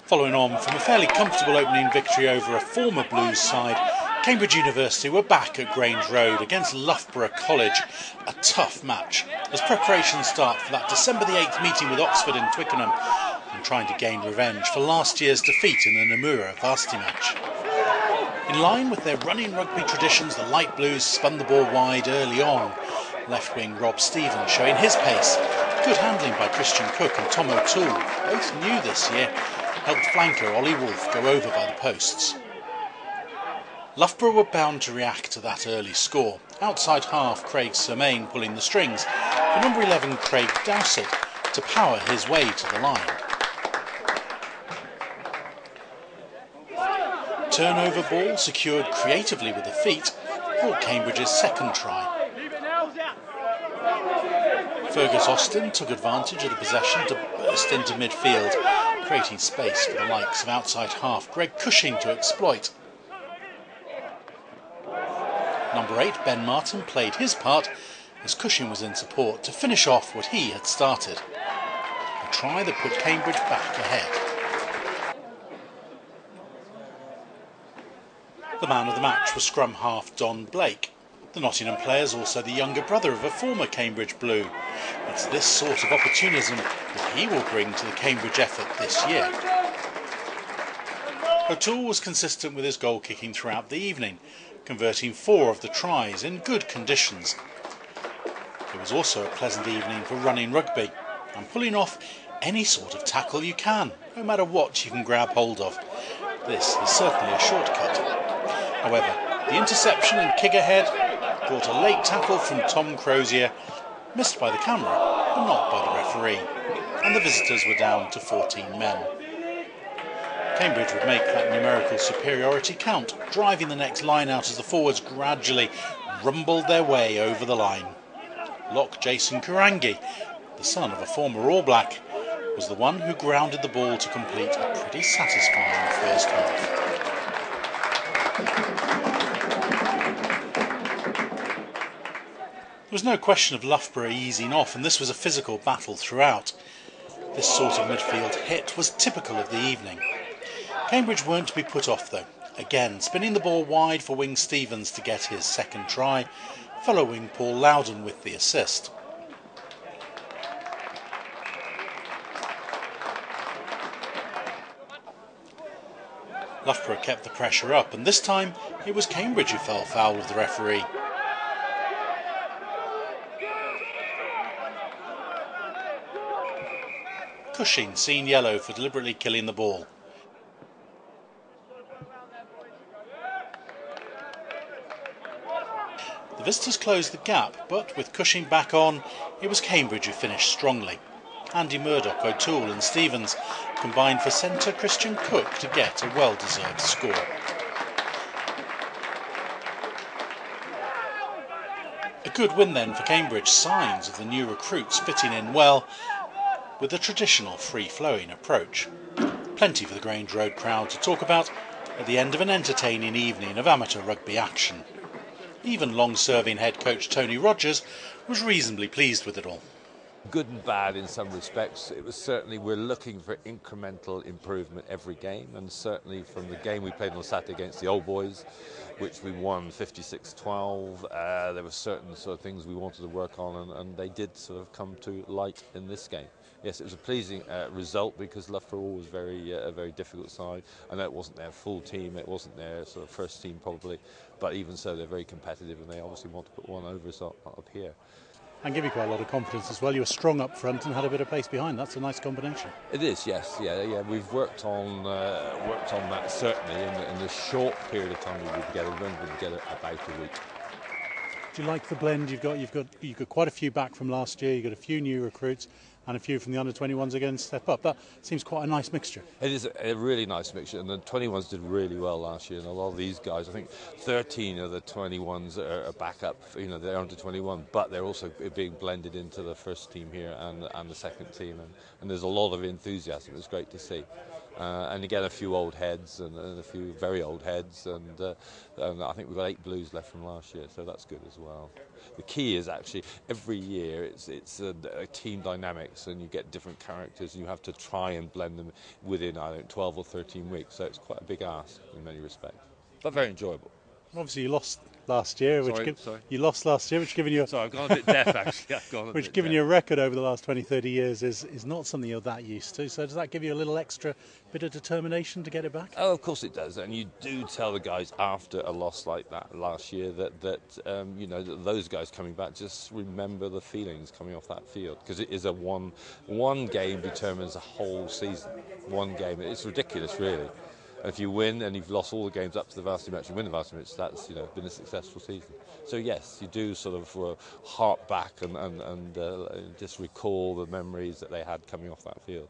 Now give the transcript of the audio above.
Following on from a fairly comfortable opening victory over a former Blues side, Cambridge University were back at Grange Road against Loughborough College. A tough match as preparations start for that December the 8th meeting with Oxford in Twickenham and trying to gain revenge for last year's defeat in the Namura varsity match. In line with their running rugby traditions, the Light Blues spun the ball wide early on. Left wing Rob Stevens showing his pace. Good handling by Christian Cook and Tom O'Toole, both new this year, helped flanker Ollie Wolfe go over by the posts. Loughborough were bound to react to that early score. Outside half, Craig Sermain pulling the strings for number 11 Craig Dowsett to power his way to the line. Turnover ball secured creatively with the feet brought Cambridge's second try. Fergus Austin took advantage of the possession to burst into midfield, creating space for the likes of outside half Greg Cushing to exploit. Number 8 Ben Martin played his part as Cushing was in support to finish off what he had started. A try that put Cambridge back ahead. The man of the match was scrum half Don Blake. The Nottingham player is also the younger brother of a former Cambridge Blue. It's this sort of opportunism that he will bring to the Cambridge effort this year. O'Toole was consistent with his goal kicking throughout the evening, converting 4 of the tries in good conditions. It was also a pleasant evening for running rugby and pulling off any sort of tackle you can, no matter what you can grab hold of. This is certainly a shortcut. However, the interception and kick ahead brought a late tackle from Tom Crozier, missed by the camera but not by the referee, and the visitors were down to 14 men. Cambridge would make that numerical superiority count, driving the next line out as the forwards gradually rumbled their way over the line. Lock Jason Kurangi, the son of a former All Black, was the one who grounded the ball to complete a pretty satisfying first half. There was no question of Loughborough easing off, and this was a physical battle throughout. This sort of midfield hit was typical of the evening. Cambridge weren't to be put off though, again spinning the ball wide for wing Stevens to get his second try, following Paul Loudon with the assist. Loughborough kept the pressure up, and this time it was Cambridge who fell foul of the referee. Cushing seen yellow for deliberately killing the ball. The visitors closed the gap, but with Cushing back on, it was Cambridge who finished strongly. Andy Murdoch, O'Toole and Stevens combined for centre Christian Cook to get a well-deserved score. A good win then for Cambridge, signs of the new recruits fitting in well with the traditional free-flowing approach. Plenty for the Grange Road crowd to talk about at the end of an entertaining evening of amateur rugby action. Even long-serving head coach Tony Rogers was reasonably pleased with it all. Good and bad in some respects. It was certainly, we're looking for incremental improvement every game, and certainly from the game we played on Saturday against the Old Boys, which we won 56-12, there were certain sort of things we wanted to work on, and they did sort of come to light in this game. Yes, it was a pleasing result because Loughborough was a very difficult side. I know it wasn't their full team, it wasn't their sort of first team probably, but even so they're very competitive and they obviously want to put one over us up here. And give you quite a lot of confidence as well. You were strong up front and had a bit of pace behind. That's a nice combination. It is, yes, yeah. We've worked on that certainly in the short period of time we've been together. We've only been together about a week. Do you like the blend? You've got quite a few back from last year. You've got a few new recruits and a few from the under-21s again step up. That seems quite a nice mixture. It is a really nice mixture, and the 21s did really well last year, and a lot of these guys, I think 13 of the 21s are back up, they're under 21, but they're also being blended into the first team here and the second team, and there's a lot of enthusiasm. It's great to see. And again, a few old heads and a few very old heads, and I think we've got 8 blues left from last year, so that's good as well. The key is actually every year it's a team dynamics, and you get different characters, and you have to try and blend them within 12 or 13 weeks. So it's quite a big ask in many respects, but very enjoyable. Obviously, you lost last year, Sorry. you lost last year, which given you Sorry, I've gone a bit deaf actually. I've gone a which bit given deaf. you a record over the last 20, 30 years is not something you're that used to. So does that give you a little extra bit of determination to get it back? Oh, of course it does, and you do tell the guys after a loss like that last year that those guys coming back just remember the feelings coming off that field, because it is a one game determines a whole season. One game, it's ridiculous, really. If you win and you've lost all the games up to the varsity match, you win the varsity match, that's been a successful season. So yes, you do sort of hark back and just recall the memories that they had coming off that field.